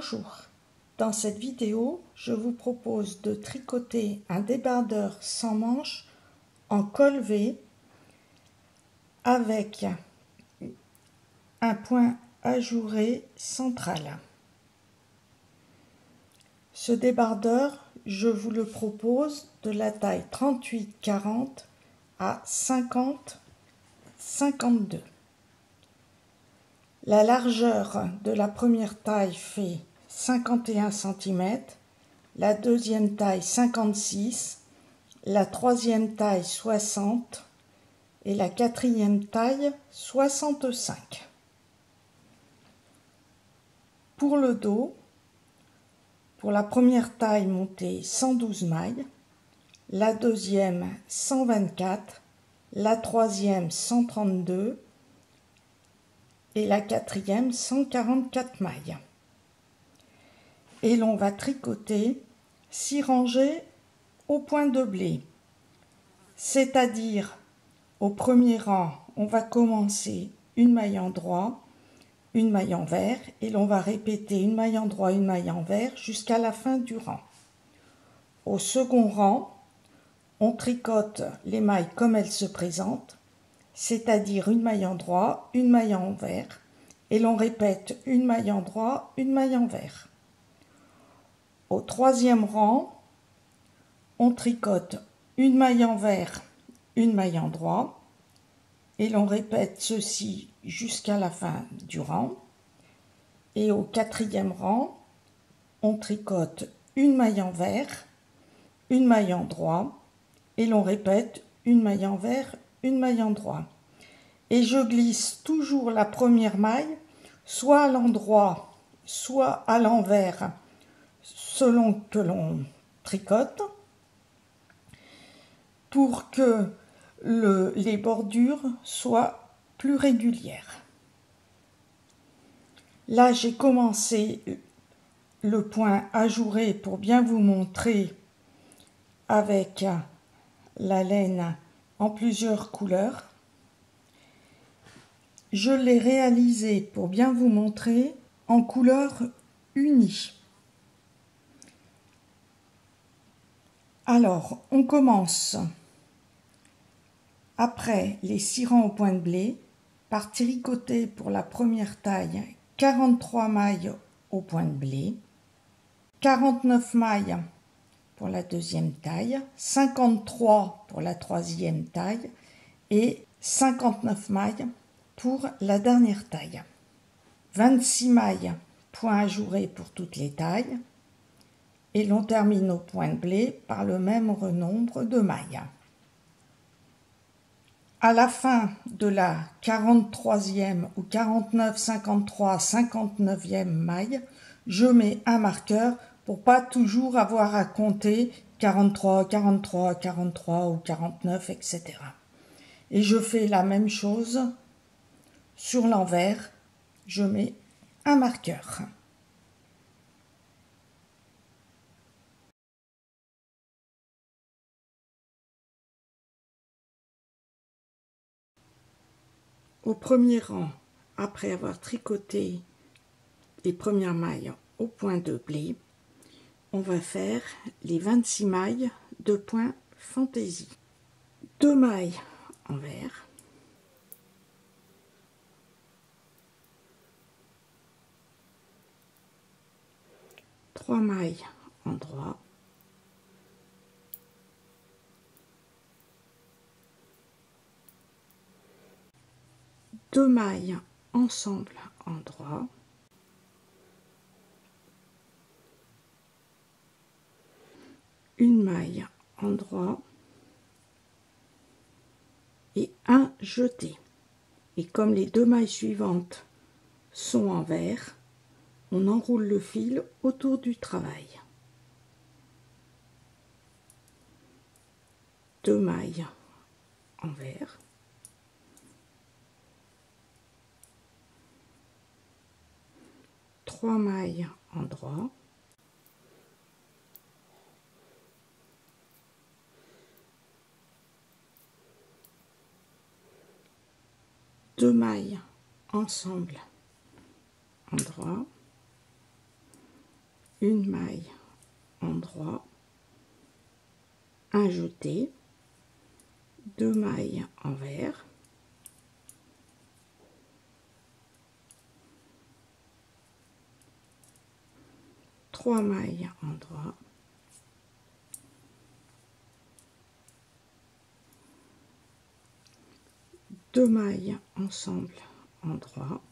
Bonjour, dans cette vidéo, je vous propose de tricoter un débardeur sans manches en col V avec un point ajouré central. Ce débardeur, je vous le propose de la taille 38-40 à 50-52. La largeur de la première taille fait 51 cm, la deuxième taille 56, la troisième taille 60 et la quatrième taille 65. Pour le dos, pour la première taille montée 112 mailles, la deuxième 124, la troisième 132 et la quatrième 144 mailles. Et l'on va tricoter 6 rangées au point de blé, c'est-à-dire au premier rang, on va commencer une maille endroit, une maille envers et l'on va répéter une maille endroit, une maille envers jusqu'à la fin du rang. Au second rang, on tricote les mailles comme elles se présentent, c'est-à-dire une maille endroit, une maille envers et l'on répète une maille endroit, une maille envers. Au troisième rang, on tricote une maille envers, une maille endroit et l'on répète ceci jusqu'à la fin du rang. Et au quatrième rang, on tricote une maille envers, une maille endroit et l'on répète une maille envers, une maille endroit. Et je glisse toujours la première maille soit à l'endroit, soit à l'envers selon que l'on tricote pour que les bordures soient plus régulières. Là, j'ai commencé le point ajouré pour bien vous montrer avec la laine en plusieurs couleurs. Je l'ai réalisé pour bien vous montrer en couleur unie. Alors, on commence après les 6 rangs au point de blé par tricoter pour la première taille 43 mailles au point de blé, 49 mailles pour la deuxième taille, 53 pour la troisième taille et 59 mailles pour la dernière taille. 26 mailles, point ajouré pour toutes les tailles et l'on termine au point de blé par le même nombre de mailles. À la fin de la 43e ou 49, 53, 59e maille, je mets un marqueur pour pas toujours avoir à compter 43, 43, 43 ou 49, etc. Et je fais la même chose sur l'envers, je mets un marqueur. Au premier rang, après avoir tricoté les premières mailles au point de blé, on va faire les 26 mailles de point fantaisie. 2 mailles envers, 3 mailles endroit, 2 mailles ensemble endroit, 1 maille endroit et un jeté. Et comme les 2 mailles suivantes sont envers, on enroule le fil autour du travail. 2 mailles envers, 3 mailles endroit, 2 mailles ensemble endroit, une maille en droit, un jeté, 2 mailles envers, trois mailles en droit, deux mailles ensemble en droit,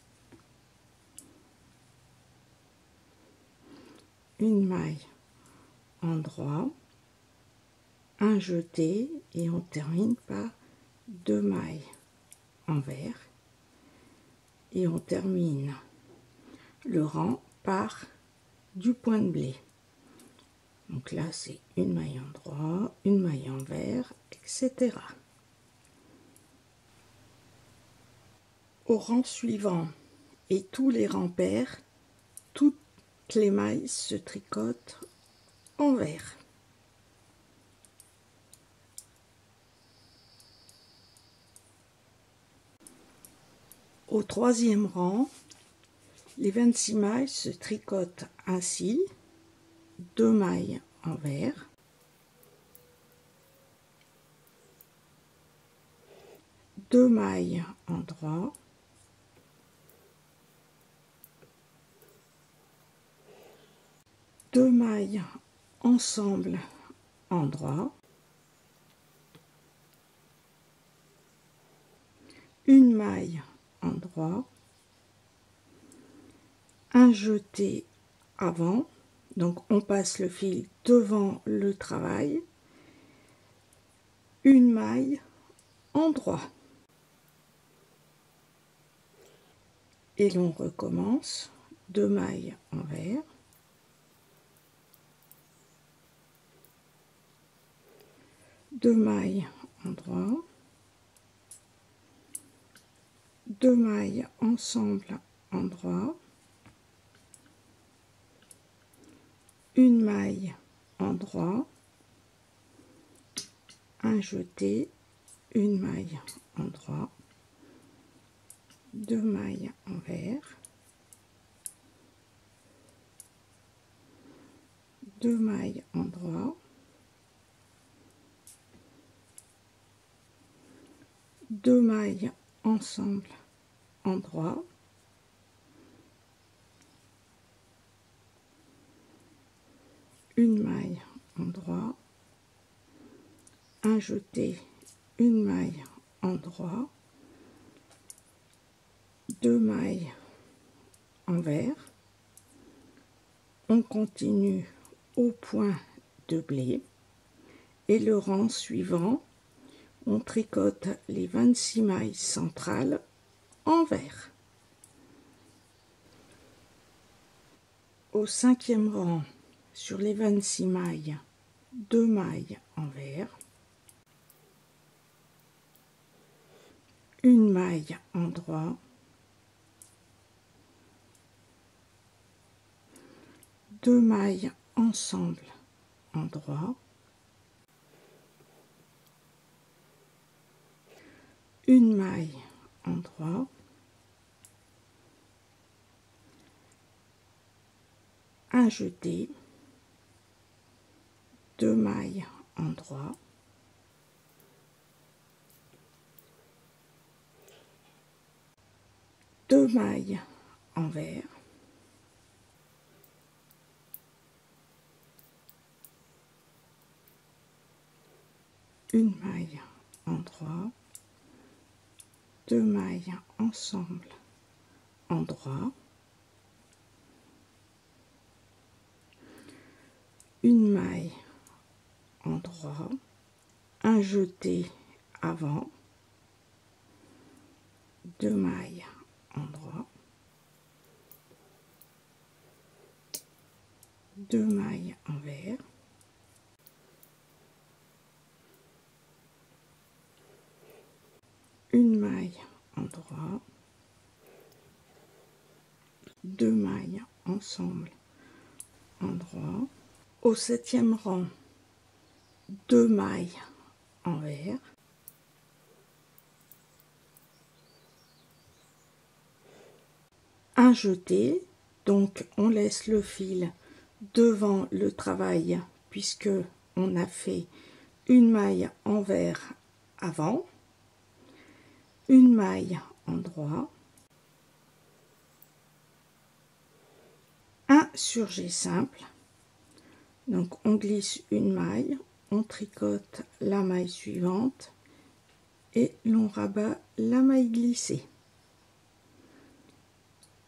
une maille en droit, un jeté et on termine par 2 mailles envers et on termine le rang par du point de blé. Donc là c'est une maille en droit, une maille envers, etc. Au rang suivant et tous les rangs pairs, toutes les mailles se tricotent envers. Au troisième rang, les 26 mailles se tricotent ainsi, 2 mailles envers, deux mailles en droit, deux mailles ensemble en droit, une maille en droit, un jeté avant, donc on passe le fil devant le travail, une maille en droit et l'on recommence, 2 mailles envers, deux mailles en droit, deux mailles ensemble en droit, une maille en droit, un jeté, une maille en droit, deux mailles envers, deux mailles en droit, deux mailles ensemble en droit, une maille en droit, un jeté, une maille en droit, deux mailles envers, on continue au point de blé et le rang suivant, on tricote les 26 mailles centrales envers. Au cinquième rang, sur les 26 mailles, 2 mailles envers, une maille en droit, deux mailles ensemble en droit, une maille en droit, un jeté, deux mailles en droit, deux mailles envers, une maille en droit, deux mailles ensemble en droit, une maille en droit, un jeté avant, deux mailles en droit, deux mailles envers, une maille en droit, deux mailles ensemble en droit. Au septième rang, deux mailles envers, un jeté, donc on laisse le fil devant le travail puisque on a fait une maille envers avant, une maille en droit, un surjet simple. Donc on glisse une maille, on tricote la maille suivante et l'on rabat la maille glissée.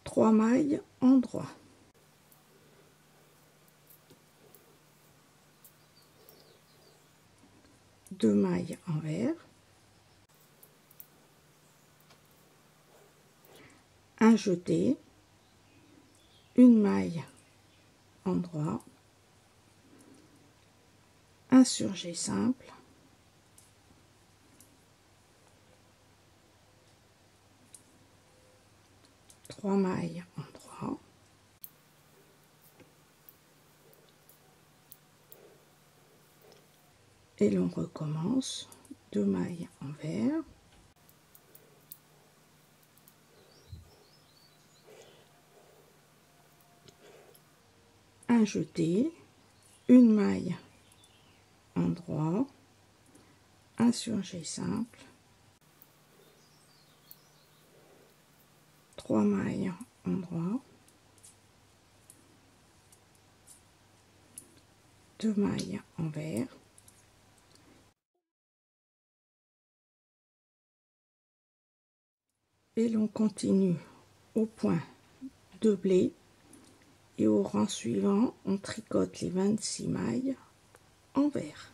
3 mailles en droit. Deux mailles envers, un jeté, une maille en droit, un surjet simple, trois mailles en droit, et l'on recommence, deux mailles envers, un jeté, une maille en droit, un surjet simple, trois mailles en droit, deux mailles envers, et l'on continue au point de blé et au rang suivant on tricote les 26 mailles envers.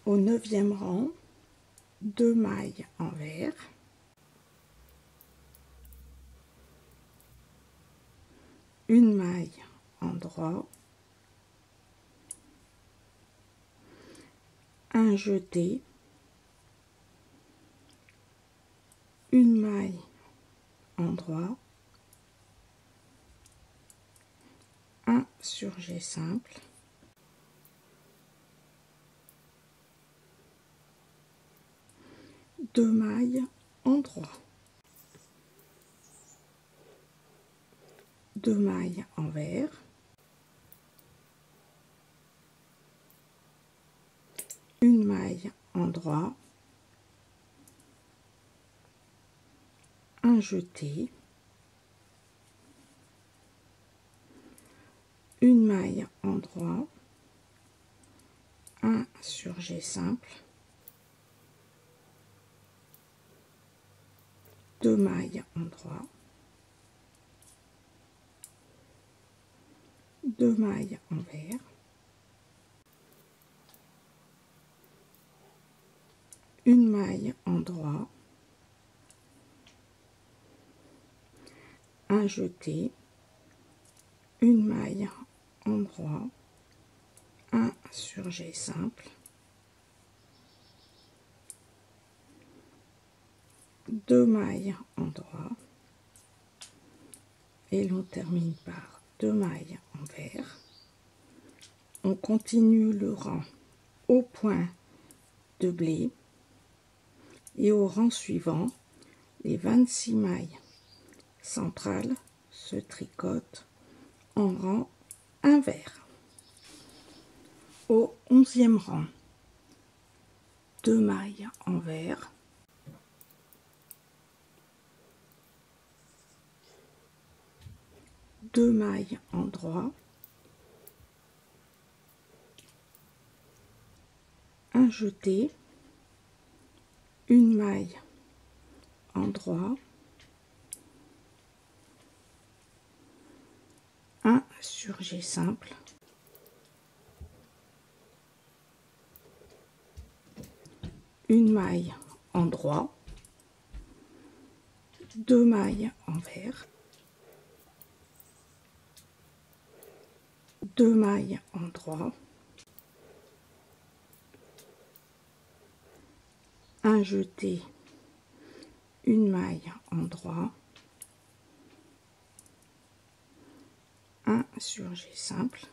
Au 9e rang, deux mailles envers, une maille en droit, un jeté, une maille en droit, un surjet simple, deux mailles en droit, deux mailles envers, une maille en droit, un jeté, une maille en droit, un surjet simple, deux mailles en droit, deux mailles envers, une maille en droit, un jeté, une maille en droit, un surjet simple, deux mailles en droit, et l'on termine par deux mailles envers. On continue le rang au point de blé et au rang suivant les 26 mailles centrales se tricotent en rang impair. Au 11e rang, deux mailles envers, deux mailles en droit, un jeté, une maille en droit, un surjet simple, une maille en droit, deux mailles envers, deux mailles en droit, un jeté, une maille en droit, un surjet simple,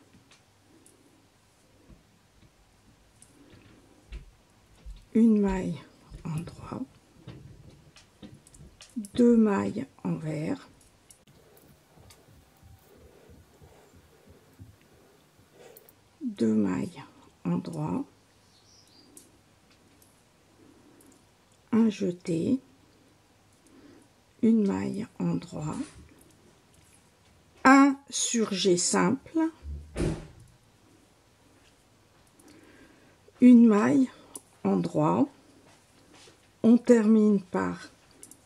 une maille en droit, deux mailles envers, 2 mailles en droit, un jeté, une maille en droit, un surjet simple, une maille en droit, on termine par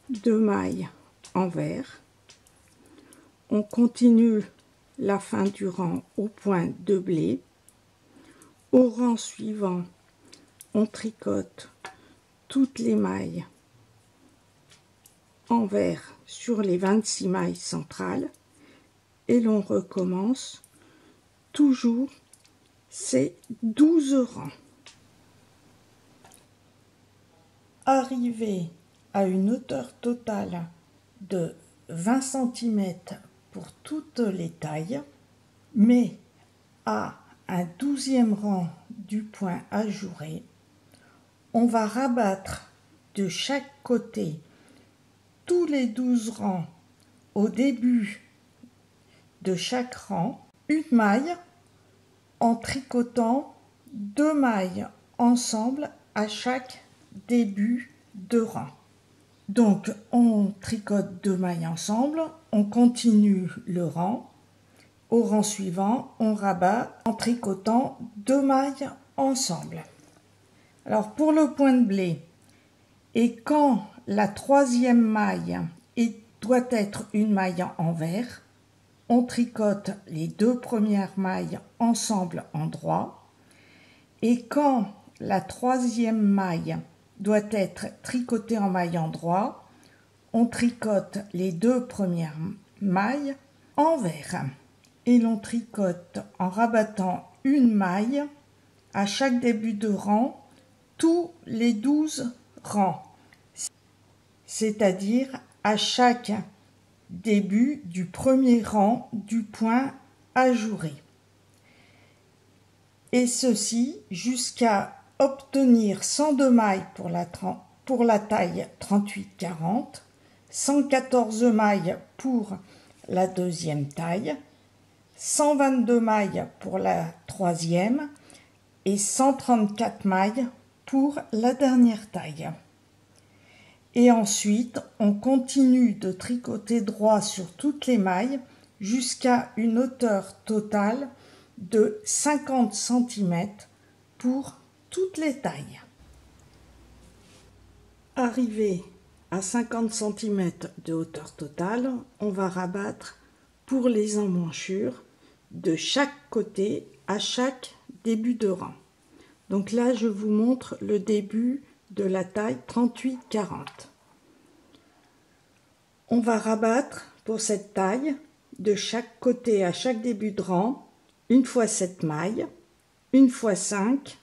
2 mailles en vert, on continue la fin du rang au point de blé, au rang suivant on tricote toutes les mailles en vert sur les 26 mailles centrales et l'on recommence toujours ces 12 rangs. Arrivé à une hauteur totale de 20 cm pour toutes les tailles, mais à un 12e rang du point ajouré, on va rabattre de chaque côté tous les 12 rangs au début de chaque rang, une maille en tricotant 2 mailles ensemble à chaque début de rang. Donc on tricote 2 mailles ensemble, on continue le rang. Au rang suivant, on rabat en tricotant 2 mailles ensemble. Alors pour le point de blé, et quand la 3e maille doit être une maille en vert, on tricote les 2 premières mailles ensemble en droit, et quand la 3e maille doit être tricotée en maille en droit, on tricote les 2 premières mailles en vert, et l'on tricote en rabattant une maille à chaque début de rang tous les 12 rangs, c'est-à-dire à chaque début du premier rang du point ajouré. Et ceci jusqu'à obtenir 102 mailles pour la taille 38-40, 114 mailles pour la 2e taille, 122 mailles pour la 3e et 134 mailles pour la dernière taille. Et ensuite, on continue de tricoter droit sur toutes les mailles jusqu'à une hauteur totale de 50 cm pour toutes les tailles. Arrivé à 50 cm de hauteur totale, on va rabattre pour les emmanchures de chaque côté à chaque début de rang. Donc là, je vous montre le début de la taille 38-40. On va rabattre pour cette taille de chaque côté à chaque début de rang, une fois 7 mailles, une fois 5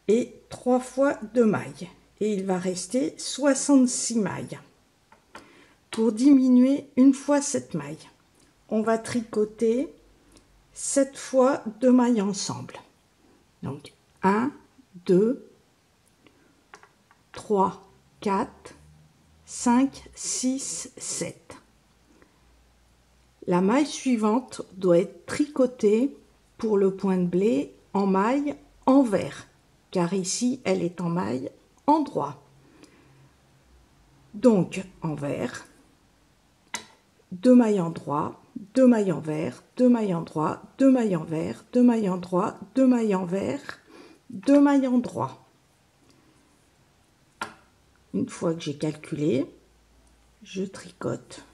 et 3 fois 2 mailles. Et il va rester 66 mailles. Pour diminuer une fois 7 mailles, on va tricoter 7 fois 2 mailles ensemble. Donc 1, 2, 3, 4, 5, 6, 7. La maille suivante doit être tricotée pour le point de blé en maille en vert, car ici elle est en maille en droit. Donc en vert, 2 mailles en droit, 2 mailles en vert, 2 mailles en droit, 2 mailles en vert, 2 mailles en droit, 2 mailles en vert, 2 mailles en droit. Une fois que j'ai calculé, je tricote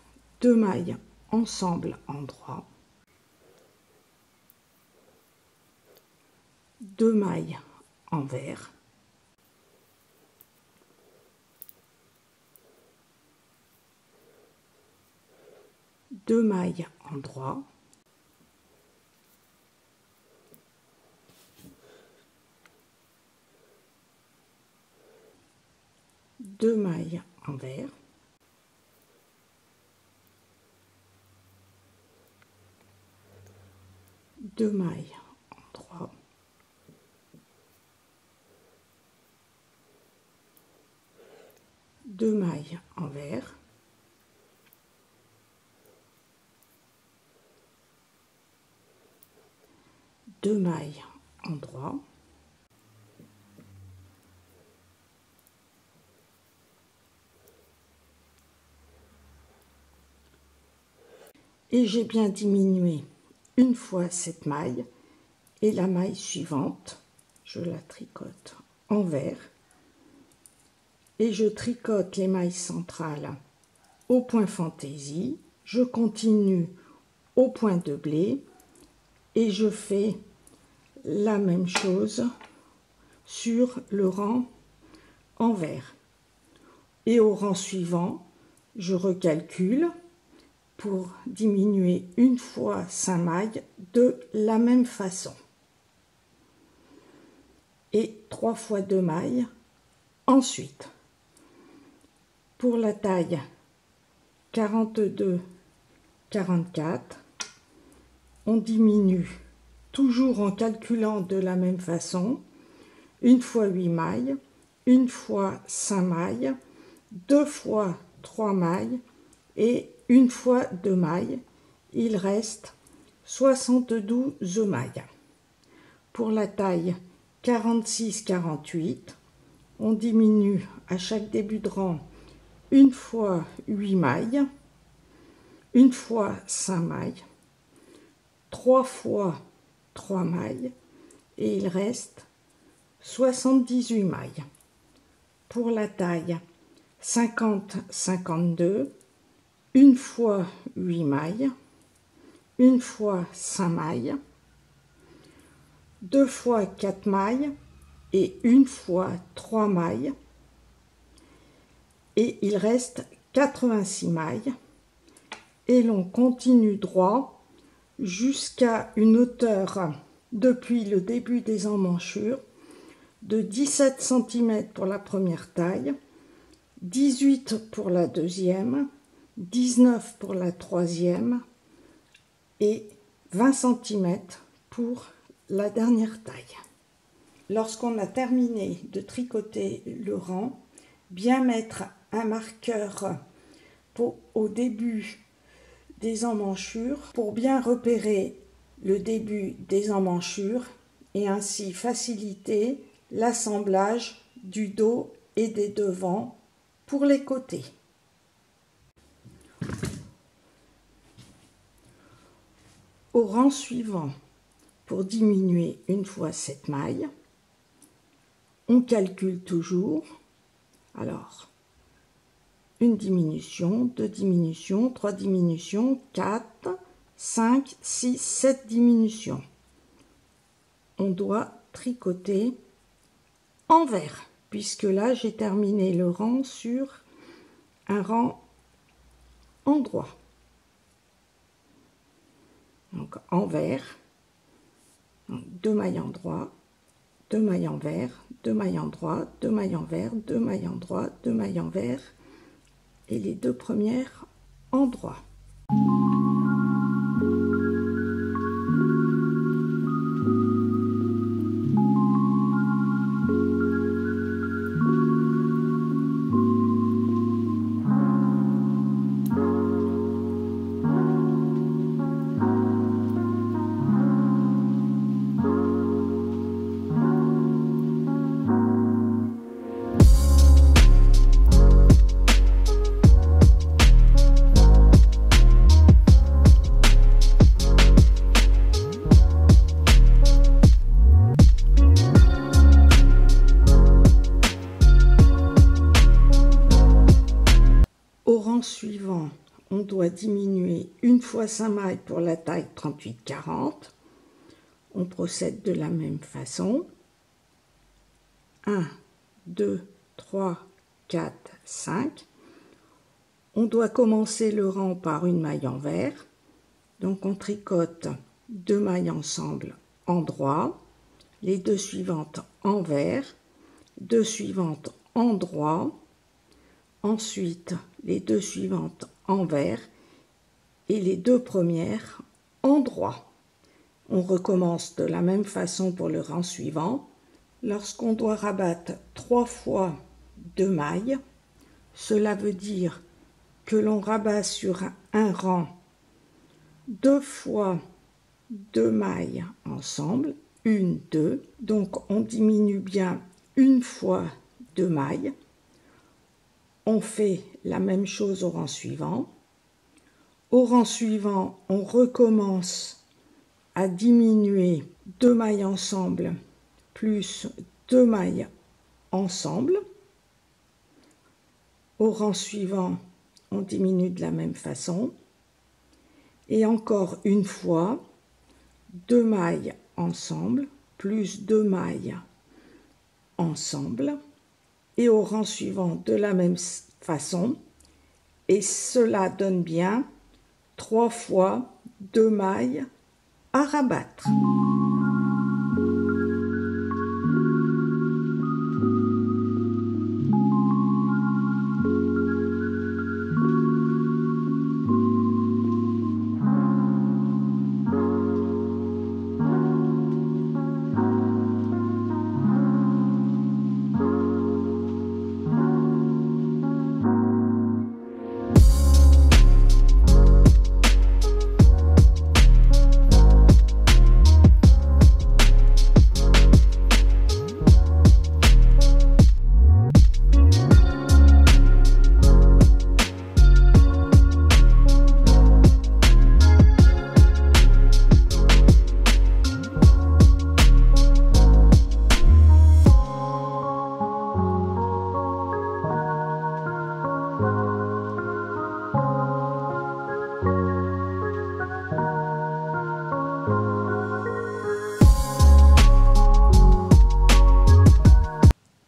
2 mailles ensemble en droit, 2 mailles en vert, 2 mailles en droit, 2 mailles en vert, 2 mailles en droit, 2 mailles en vert, 2 mailles endroit. Et j'ai bien diminué une fois cette maille et la maille suivante, je la tricote envers et je tricote les mailles centrales au point fantaisie, je continue au point de blé et je fais la même chose sur le rang envers. Et au rang suivant, je recalcule pour diminuer une fois 5 mailles de la même façon. Et 3 fois 2 mailles ensuite. Pour la taille 42, 44, on diminue toujours en calculant de la même façon, une fois 8 mailles, une fois 5 mailles, 2 fois 3 mailles et une fois 2 mailles. Il reste 72 mailles. Pour la taille 46-48, on diminue à chaque début de rang une fois 8 mailles, une fois 5 mailles, 3 fois 3 mailles et il reste 78 mailles. Pour la taille 50-52, une fois 8 mailles, une fois 5 mailles, 2 fois 4 mailles et une fois 3 mailles et il reste 86 mailles et l'on continue droit jusqu'à une hauteur depuis le début des emmanchures de 17 cm pour la première taille, 18 pour la deuxième, 19 pour la troisième et 20 cm pour la dernière taille. Lorsqu'on a terminé de tricoter le rang, bien mettre un marqueur au début des emmanchures pour bien repérer le début des emmanchures et ainsi faciliter l'assemblage du dos et des devants pour les côtés. Au rang suivant, pour diminuer une fois cette maille, on calcule toujours. Alors, une diminution, 2 diminutions, 3 diminutions, 4, 5, 6, 7 diminutions. On doit tricoter envers, puisque là j'ai terminé le rang sur un rang endroit. Donc envers, 2 mailles endroit, 2 mailles envers, 2 mailles endroit, 2 mailles envers, 2 mailles endroit, 2 mailles envers et les 2 premières endroits. Suivant, on doit diminuer une fois 5 mailles pour la taille 38-40. On procède de la même façon. 1, 2, 3, 4, 5. On doit commencer le rang par une maille envers. Donc on tricote 2 mailles ensemble endroit, les 2 suivantes envers, 2 suivantes endroit, ensuite les 2 suivantes envers et les 2 premières endroit. On recommence de la même façon pour le rang suivant. Lorsqu'on doit rabattre 3 fois 2 mailles, cela veut dire que l'on rabat sur un rang 2 fois 2 mailles ensemble 1, 2. Donc on diminue bien une fois 2 mailles. On fait la même chose au rang suivant. Au rang suivant, on recommence à diminuer 2 mailles ensemble plus 2 mailles ensemble. Au rang suivant, on diminue de la même façon. Et encore une fois, 2 mailles ensemble, plus 2 mailles ensemble. Et au rang suivant, de la même façon. Et cela donne bien 3 fois 2 mailles à rabattre.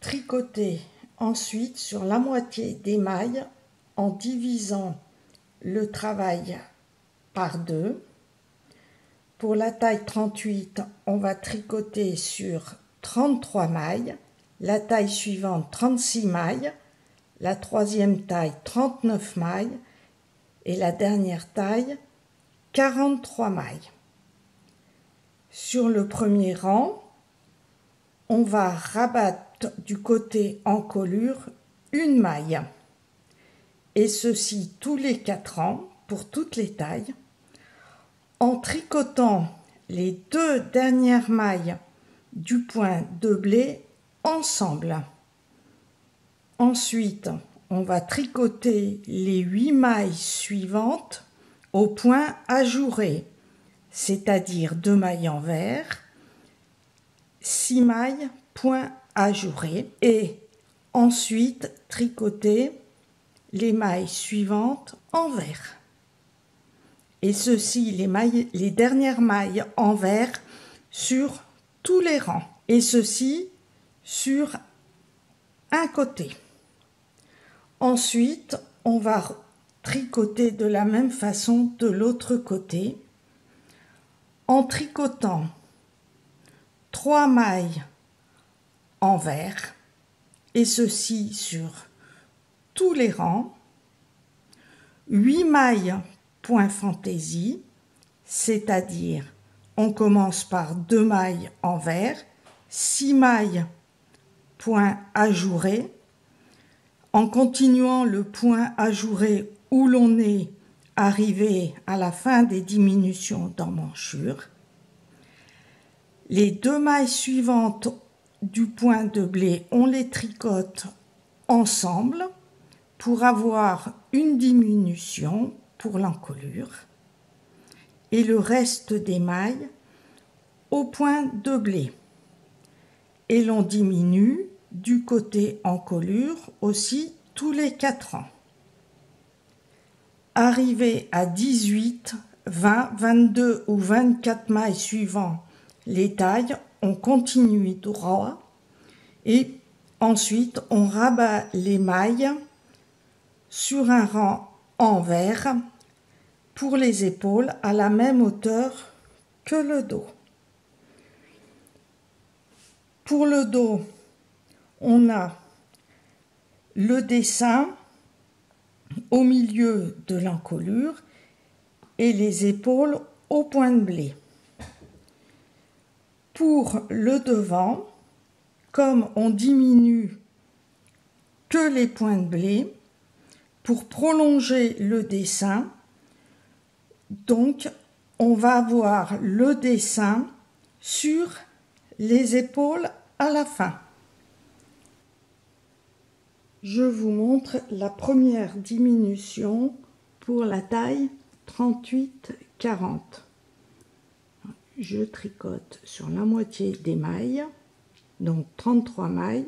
Tricoter ensuite sur la moitié des mailles en divisant le travail par 2. Pour la taille 38, on va tricoter sur 33 mailles, la taille suivante 36 mailles, la troisième taille 39 mailles et la dernière taille 43 mailles. Sur le premier rang, on va rabattre du côté encolure une maille, et ceci tous les 4 rangs pour toutes les tailles, en tricotant les 2 dernières mailles du point de blé ensemble. Ensuite, on va tricoter les 8 mailles suivantes au point ajouré, c'est-à-dire 2 mailles envers, 6 mailles point ajouré, et ensuite tricoter les mailles suivantes envers. Et ceci, les dernières mailles envers sur tous les rangs, et ceci sur un côté. Ensuite, on va tricoter de la même façon de l'autre côté en tricotant 3 mailles envers, et ceci sur tous les rangs, 8 mailles point fantaisie, c'est-à-dire on commence par 2 mailles envers, 6 mailles point ajouré, en continuant le point ajouré où l'on est arrivé à la fin des diminutions d'emmanchure. Les 2 mailles suivantes du point de blé, on les tricote ensemble pour avoir une diminution pour l'encolure, et le reste des mailles au point de blé, et l'on diminue du côté encolure aussi tous les 4 rangs. Arrivé à 18, 20, 22 ou 24 mailles suivant les tailles, on continue droit et ensuite on rabat les mailles sur un rang envers pour les épaules à la même hauteur que le dos. Pour le dos, on a le dessin au milieu de l'encolure et les épaules au point de blé. Pour le devant, comme on diminue que les points de blé, pour prolonger le dessin, donc on va avoir le dessin sur les épaules à la fin. Je vous montre la première diminution pour la taille 38-40. Je tricote sur la moitié des mailles, donc 33 mailles,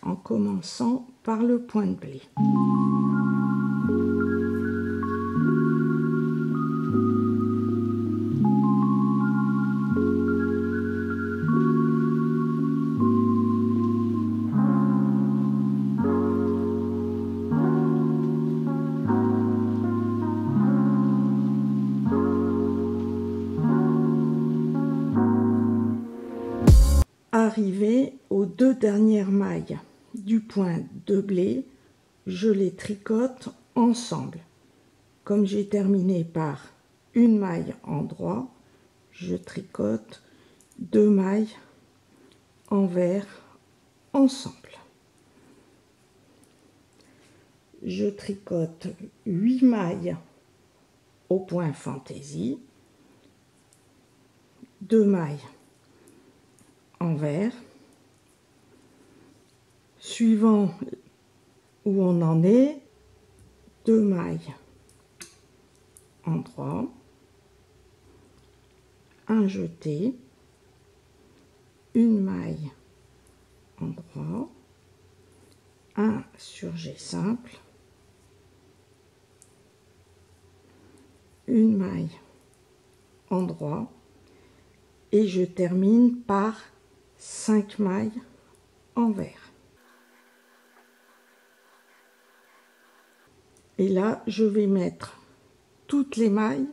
en commençant par le point de blé. Arrivé aux deux dernières mailles du point de blé, je les tricote ensemble. Comme j'ai terminé par une maille en droit, je tricote 2 mailles envers ensemble. Je tricote 8 mailles au point fantaisie, 2 mailles envers, suivant où on en est, 2 mailles en droit, un jeté, une maille en droit, un surjet simple, une maille en droit et je termine par 5 mailles envers. Et là, je vais mettre toutes les mailles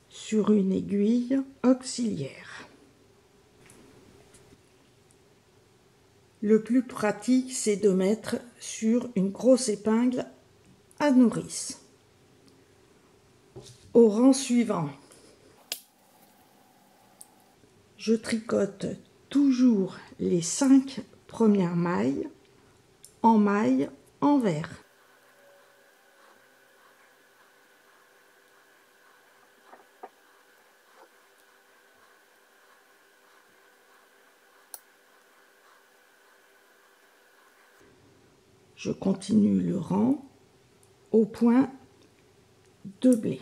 sur une aiguille auxiliaire. Le plus pratique, c'est de mettre sur une grosse épingle à nourrice. Au rang suivant, je tricote toujours les 5 premières mailles en mailles envers. Je continue le rang au point de blé.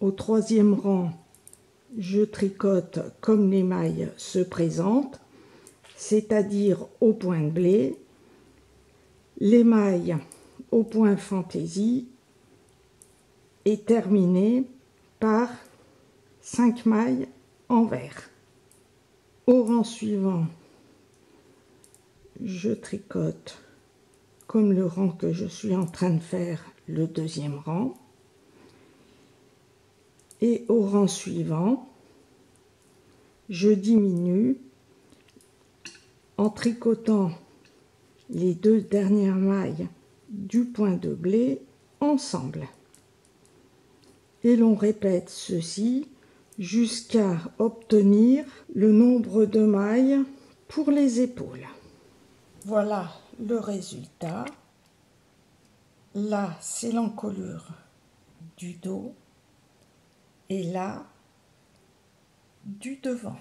Au troisième rang, je tricote comme les mailles se présentent, c'est-à-dire au point de blé, les mailles au point fantaisie et terminé par 5 mailles envers. Au rang suivant, je tricote comme le rang que je suis en train de faire, le deuxième rang. Et au rang suivant, je diminue en tricotant les 2 dernières mailles du point de blé ensemble. Et l'on répète ceci jusqu'à obtenir le nombre de mailles pour les épaules. Voilà le résultat. Là, c'est l'encolure du dos et là, du devant.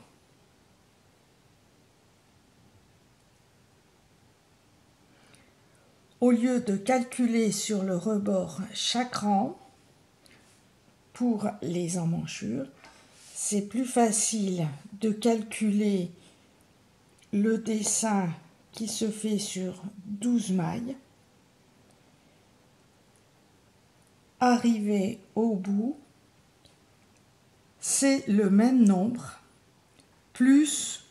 Au lieu de calculer sur le rebord chaque rang pour les emmanchures, c'est plus facile de calculer le dessin qui se fait sur 12 mailles. Arrivé au bout, c'est le même nombre, plus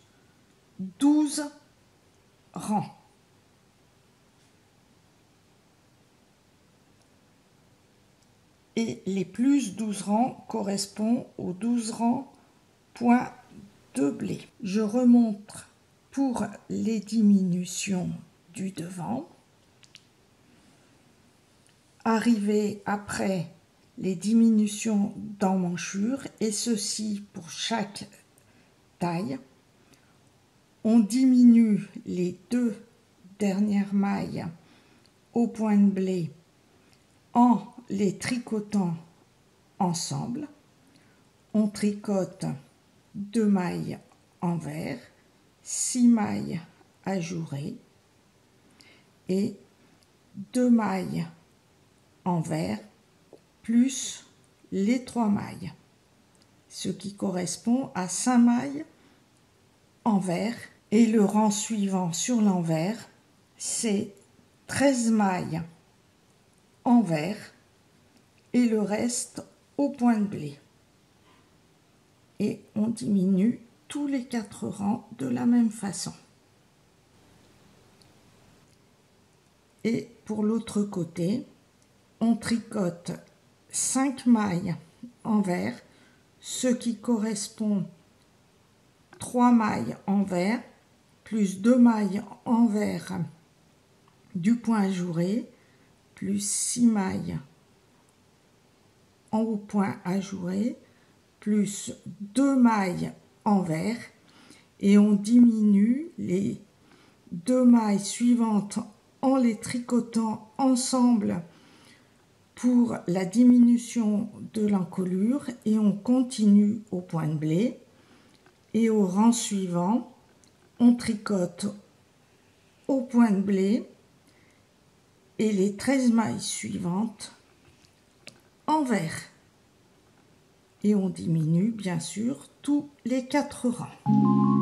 12 rangs. Et les plus 12 rangs correspondent aux 12 rangs point de blé. Je remonte pour les diminutions du devant. Arrivé après les diminutions d'emmanchure, et ceci pour chaque taille, on diminue les 2 dernières mailles au point de blé en les tricotant ensemble. On tricote 2 mailles en vert, 6 mailles ajourées et 2 mailles en vert plus les 3 mailles, ce qui correspond à 5 mailles en vert. Et le rang suivant sur l'envers, c'est 13 mailles en vert et le reste au point de blé. Et on diminue tous les 4 rangs de la même façon. Et pour l'autre côté, on tricote 5 mailles en vert, ce qui correspond 3 mailles en vert plus 2 mailles en vert du point ajouré plus 6 mailles en haut point ajouré plus 2 mailles en vert et on diminue les 2 mailles suivantes en les tricotant ensemble pour la diminution de l'encolure et on continue au point de blé et au rang suivant on tricote au point de blé et les 13 mailles suivantes en vert et on diminue bien sûr tous les 4 rangs.